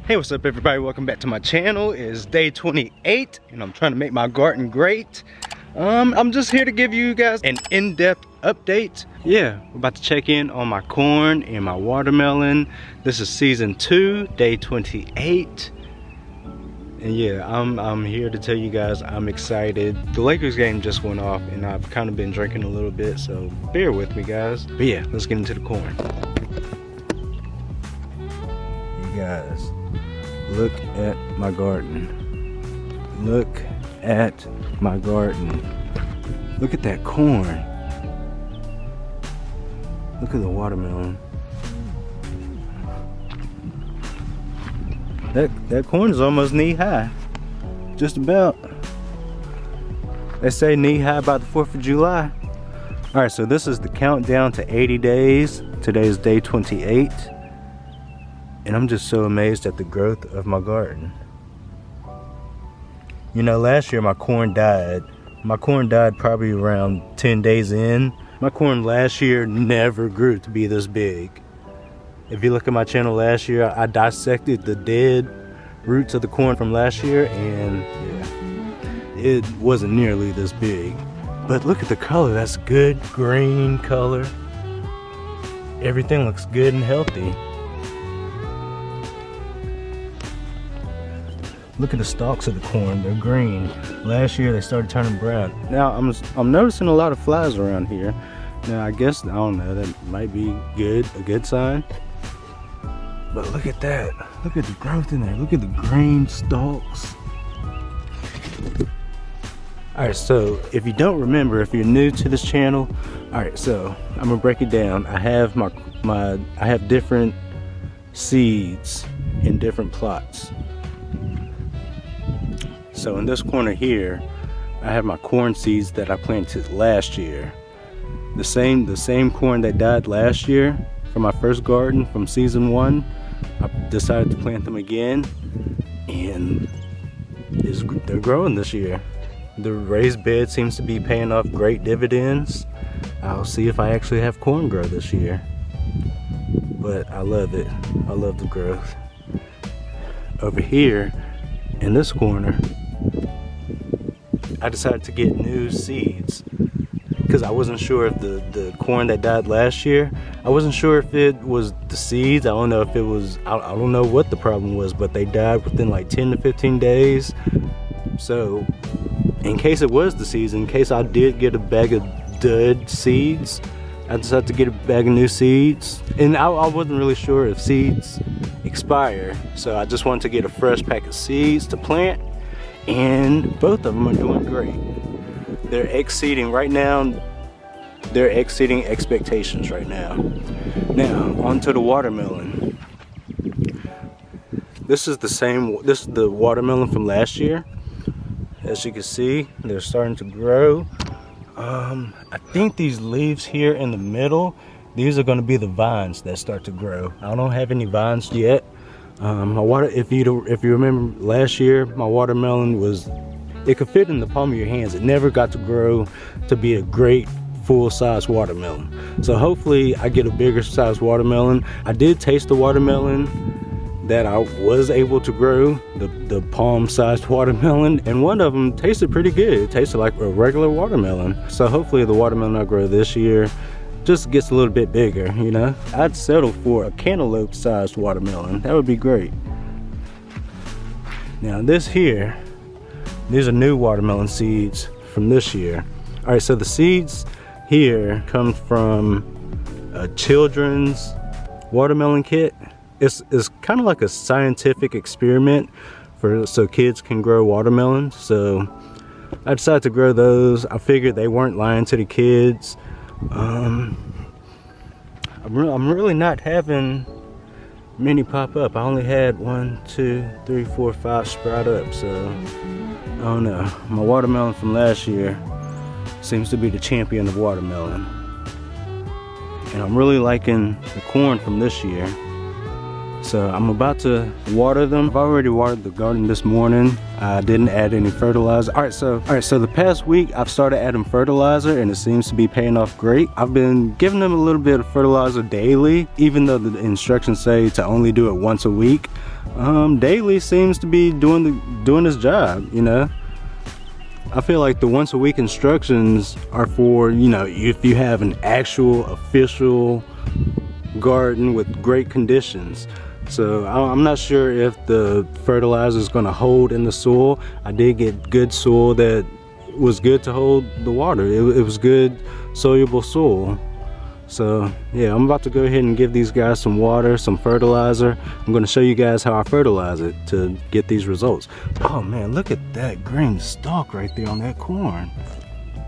Hey, what's up everybody? Welcome back to my channel. It's day 28 and I'm trying to make my garden great. I'm just here to give you guys an in-depth update. Yeah, we're about to check in on my corn and my watermelon. This is season 2, day 28. And yeah, I'm here to tell you guys I'm excited. The Lakers game just went off and I've kind of been drinking a little bit, so bear with me guys. But yeah, let's get into the corn. You guys, look at my garden. Look at my garden. Look at that corn. Look at the watermelon. That corn is almost knee high. Just about. They say knee high by the 4th of July. Alright, so this is the countdown to 80 days. Today is day 28. And I'm just so amazed at the growth of my garden. You know, last year my corn died. My corn died probably around 10 days in. My corn last year never grew to be this big. If you look at my channel last year, I dissected the dead roots of the corn from last year and yeah, it wasn't nearly this big. But look at the color, that's good green color. Everything looks good and healthy. Look at the stalks of the corn, they're green. Last year they started turning brown. Now I'm noticing a lot of flies around here. Now I guess, I don't know, that might be good, a good sign. But look at that, look at the growth in there. Look at the green stalks. Alright, so if you don't remember, if you're new to this channel, alright, so I'm gonna break it down. I have I have different seeds in different plots. So in this corner here, I have my corn seeds that I planted last year. The same corn that died last year from my first garden from season 1. I decided to plant them again, and they're growing this year. The raised bed seems to be paying off great dividends. I'll see if I actually have corn grow this year. But I love it. I love the growth. Over here, in this corner, I decided to get new seeds because I wasn't sure if the corn that died last year, I wasn't sure if it was the seeds. I don't know if it was, I don't know what the problem was, but they died within like 10 to 15 days. So in case it was the seeds, in case I did get a bag of dud seeds, I decided to get a bag of new seeds. And I wasn't really sure if seeds expire, so I just wanted to get a fresh pack of seeds to plant, and both of them are doing great. They're exceeding right now, they're exceeding expectations right now. Now, onto the watermelon. This is the watermelon from last year. As you can see, they're starting to grow. I think these leaves here in the middle, these are going to be the vines that start to grow. I don't have any vines yet. If you remember last year, my watermelon it could fit in the palm of your hands. It never got to grow to be a great full-size watermelon. So hopefully I get a bigger size watermelon. I did taste the watermelon that I was able to grow, the palm-sized watermelon, and one of them tasted pretty good. It tasted like a regular watermelon. So hopefully the watermelon I grow this year just gets a little bit bigger, you know. I'd settle for a cantaloupe-sized watermelon. That would be great. Now this here, these are new watermelon seeds from this year. All right, so the seeds here come from a children's watermelon kit. It's kind of like a scientific experiment so kids can grow watermelons. So I decided to grow those. I figured they weren't lying to the kids. I'm really not having many pop up. I only had 1, 2, 3, 4, 5 sprout up. So I don't know. My watermelon from last year seems to be the champion of watermelon, and I'm really liking the corn from this year. So I'm about to water them. I've already watered the garden this morning. I didn't add any fertilizer. All right, so the past week I've started adding fertilizer and it seems to be paying off great. I've been giving them a little bit of fertilizer daily, even though the instructions say to only do it once a week. daily seems to be doing his job, you know. I feel like the once a week instructions are for, you know, if you have an actual official garden with great conditions. So I'm not sure if the fertilizer is going to hold in the soil. I did get good soil that was good to hold the water. It was good soluble soil. So yeah, I'm about to go ahead and give these guys some water, some fertilizer. I'm going to show you guys how I fertilize it to get these results. Oh man, look at that green stalk right there on that corn.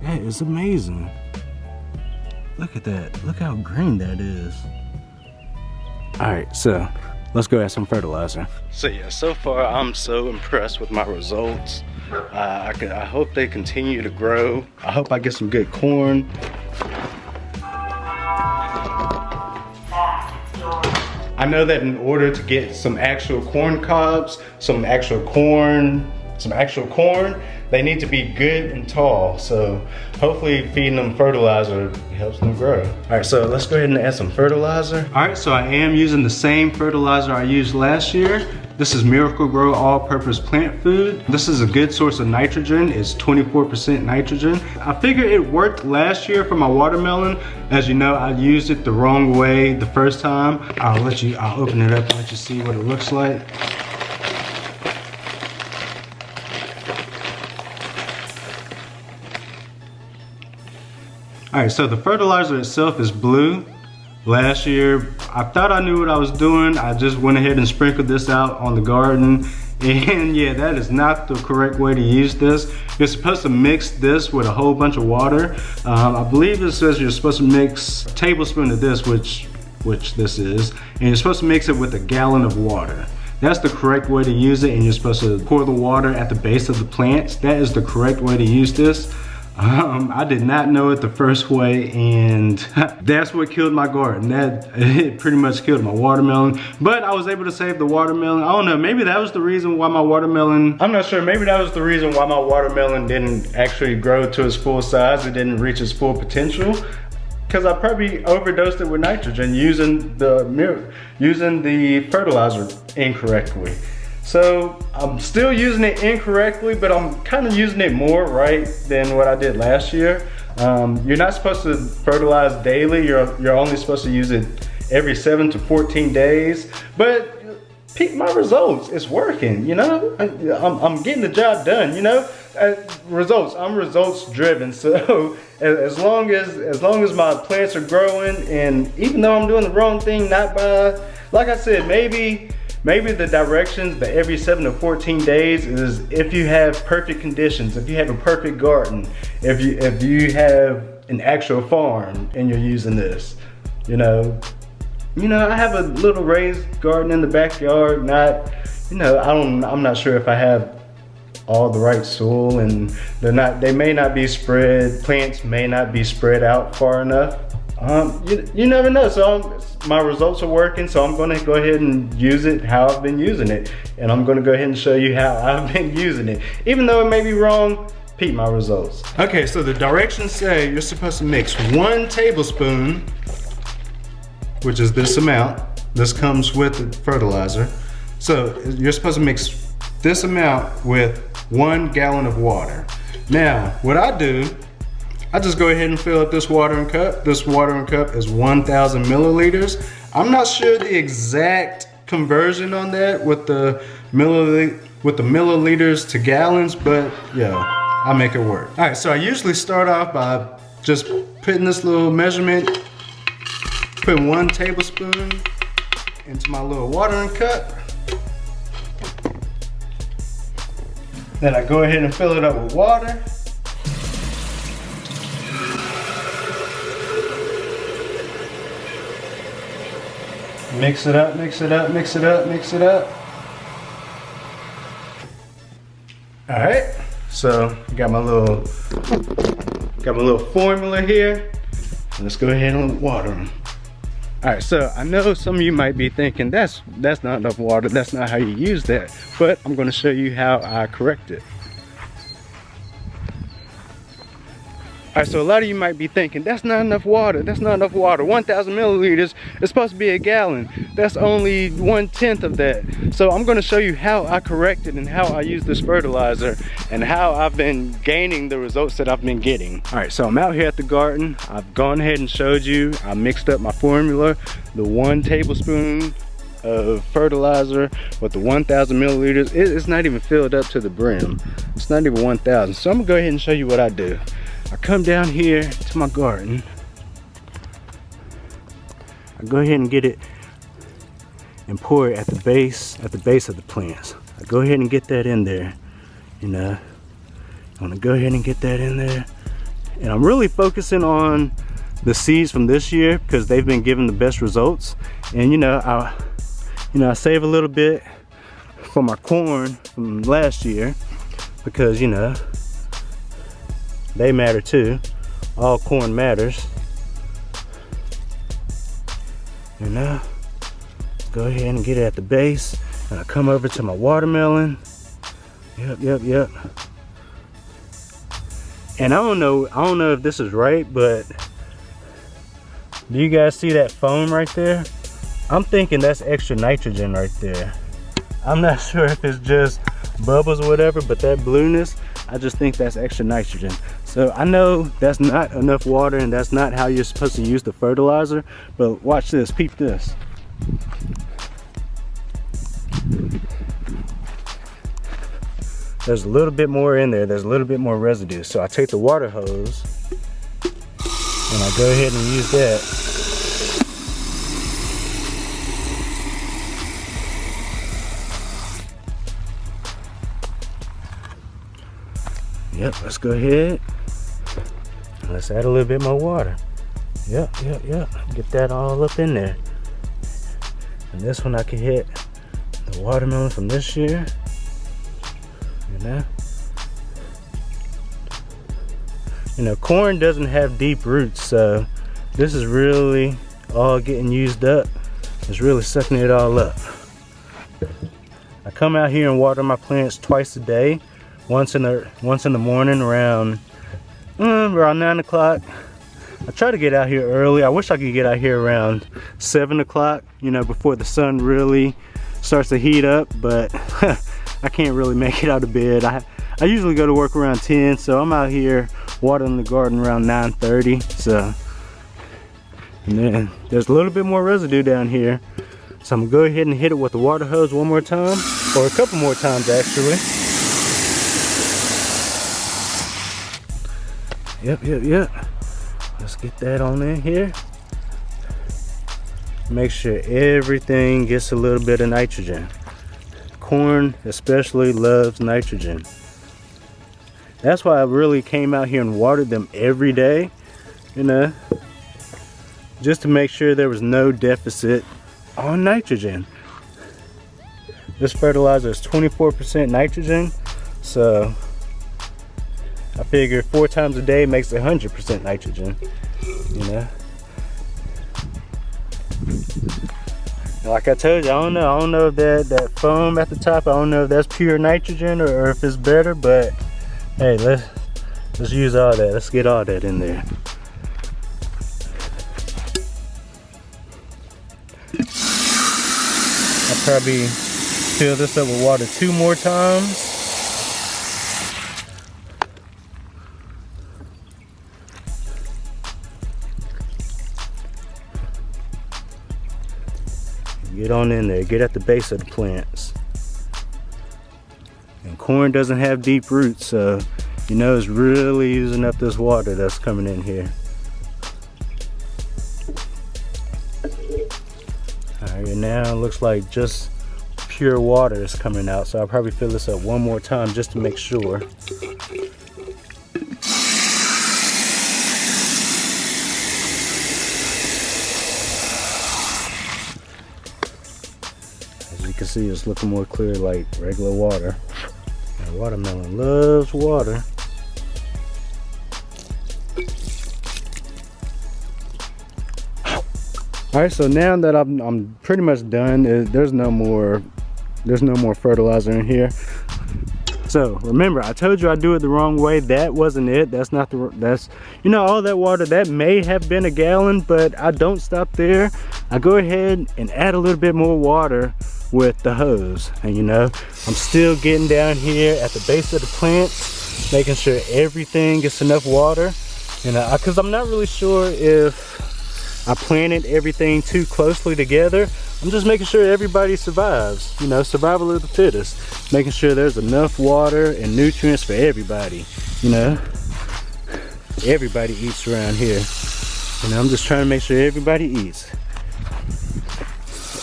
That is amazing. Look at that. Look how green that is. Alright, so let's go add some fertilizer. So yeah, so far I'm so impressed with my results. I hope they continue to grow. I hope I get some good corn. I know that in order to get some actual corn cobs, some actual corn, they need to be good and tall. So hopefully feeding them fertilizer helps them grow. All right, so let's go ahead and add some fertilizer. All right, so I am using the same fertilizer I used last year. This is Miracle Grow All-Purpose Plant Food. This is a good source of nitrogen. It's 24% nitrogen. I figured it worked last year for my watermelon. As you know, I used it the wrong way the first time. I'll open it up and let you see what it looks like. All right, so the fertilizer itself is blue. Last year, I thought I knew what I was doing. I just went ahead and sprinkled this out on the garden. And yeah, that is not the correct way to use this. You're supposed to mix this with a whole bunch of water. I believe it says you're supposed to mix a tablespoon of this, which this is, and you're supposed to mix it with a gallon of water. That's the correct way to use it, and you're supposed to pour the water at the base of the plants. That is the correct way to use this. I did not know it the first way, and that's what killed my garden. It pretty much killed my watermelon, but I was able to save the watermelon. I don't know, maybe that was the reason why my watermelon, I'm not sure, maybe that was the reason why my watermelon didn't actually grow to its full size. It didn't reach its full potential, because I probably overdosed it with nitrogen using the fertilizer incorrectly. So I'm still using it incorrectly, but I'm kind of using it more right than what I did last year. You're not supposed to fertilize daily. You're only supposed to use it every 7 to 14 days. But peep my results. It's working, you know. I'm getting the job done, you know. Results. I'm results driven. So as long as my plants are growing, and even though I'm doing the wrong thing, not by, like I said, maybe the directions, the every 7 to 14 days is if you have perfect conditions, if you have a perfect garden, if you have an actual farm and you're using this, you know, I have a little raised garden in the backyard. I'm not sure if I have all the right soil, and they may not be spread, plants may not be spread out far enough. You never know. So my results are working, so I'm gonna go ahead and use it how I've been using it. And I'm gonna go ahead and show you how I've been using it. Even though it may be wrong, peep my results. Okay, so the directions say you're supposed to mix 1 tablespoon, which is this amount. This comes with the fertilizer. So you're supposed to mix this amount with 1 gallon of water. Now, what I do, I just go ahead and fill up this watering cup. This watering cup is 1,000 milliliters. I'm not sure the exact conversion on that with the milliliters to gallons, but yeah, I make it work. All right, so I usually start off by just putting this little measurement, putting 1 tablespoon into my little watering cup. Then I go ahead and fill it up with water. Mix it up, mix it up, mix it up, mix it up. All right, so got my little formula here. Let's go ahead and water them. All right, so I know some of you might be thinking that's not enough water. That's not how you use that. But I'm going to show you how I correct it. Alright, so a lot of you might be thinking, that's not enough water, that's not enough water. 1,000 milliliters is supposed to be a gallon. That's only 1/10 of that. So I'm gonna show you how I corrected and how I use this fertilizer and how I've been gaining the results that I've been getting. Alright, so I'm out here at the garden. I've gone ahead and showed you. I mixed up my formula, the 1 tablespoon of fertilizer with the 1,000 milliliters. It's not even filled up to the brim. It's not even 1,000. So I'm gonna go ahead and show you what I do. I come down here to my garden. I go ahead and get it and pour it at the base of the plants. I go ahead and get that in there. You know, I want to go ahead and get that in there. And I'm really focusing on the seeds from this year because they've been giving the best results. And I save a little bit for my corn from last year because they matter too. All corn matters. Go ahead and get it at the base. And I come over to my watermelon. Yep. And I don't know if this is right, but do you guys see that foam right there? I'm thinking that's extra nitrogen right there. I'm not sure if it's just bubbles or whatever, but that blueness, I just think that's extra nitrogen. So I know that's not enough water and that's not how you're supposed to use the fertilizer, but watch this, peep this. There's a little bit more in there, there's a little bit more residue. So I take the water hose and I go ahead and use that. Yep, let's go ahead and let's add a little bit more water. Yep. Get that all up in there. And this one I can hit the watermelon from this year. Corn doesn't have deep roots, so this is really all getting used up. It's really sucking it all up. I come out here and water my plants twice a day. Once in the morning around 9 o'clock. I try to get out here early. I wish I could get out here around 7 o'clock, before the sun really starts to heat up, but I can't really make it out of bed. I usually go to work around 10, so I'm out here watering the garden around 9:30. So, and then there's a little bit more residue down here. So I'm gonna go ahead and hit it with the water hose one more time, or a couple more times actually. Yep. Let's get that on in here. Make sure everything gets a little bit of nitrogen. Corn especially loves nitrogen. That's why I really came out here and watered them every day, just to make sure there was no deficit on nitrogen. This fertilizer is 24% nitrogen, so I figure 4 times a day makes 100% nitrogen, Like I told you, I don't know if that foam at the top, I don't know if that's pure nitrogen or if it's better, but hey, let's use all that. Let's get all that in there. I'll probably fill this up with water 2 more times. Get on in there, get at the base of the plants. And corn doesn't have deep roots, so it's really using up this water that's coming in here. Alright, now it looks like just pure water is coming out, so I'll probably fill this up one more time just to make sure. You can see it's looking more clear like regular water. And watermelon loves water. Alright, so now that I'm pretty much done, there's no more fertilizer in here. So remember, I told you I do it the wrong way. That wasn't it. That's not the, that's, you know, all that water, that may have been a gallon, but I don't stop there. I go ahead and add a little bit more water with the hose. And you know, I'm still getting down here at the base of the plants, making sure everything gets enough water. You know, because I'm not really sure if I planted everything too closely together. I'm just making sure everybody survives, you know, survival of the fittest. Making sure there's enough water and nutrients for everybody, you know. Everybody eats around here. You know, I'm just trying to make sure everybody eats.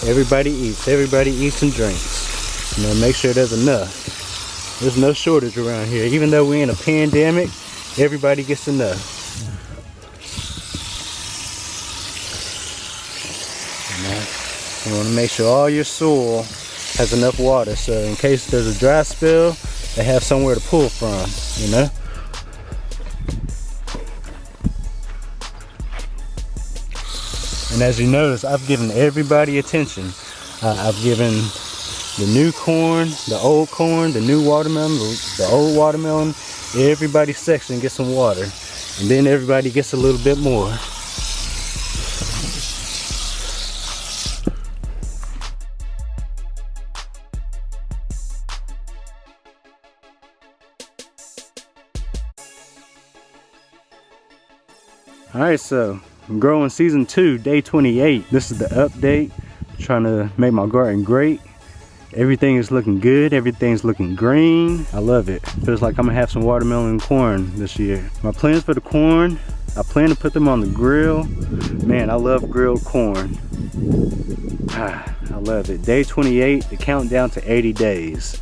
Everybody eats and drinks. You know, make sure there's enough. There's no shortage around here. Even though we're in a pandemic, everybody gets enough. You want to make sure all your soil has enough water, so in case there's a dry spell, they have somewhere to pull from, you know. And as you notice, I've given everybody attention. I've given the new corn, the old corn, the new watermelon, the old watermelon. Everybody's section gets some water, and then everybody gets a little bit more. Alright, so I'm growing season 2, day 28. This is the update. Trying to make my garden great. Everything is looking good. Everything's looking green. I love it. Feels like I'm gonna have some watermelon and corn this year. My plans for the corn, I plan to put them on the grill. Man, I love grilled corn. I love it. Day 28, the countdown to 80 days.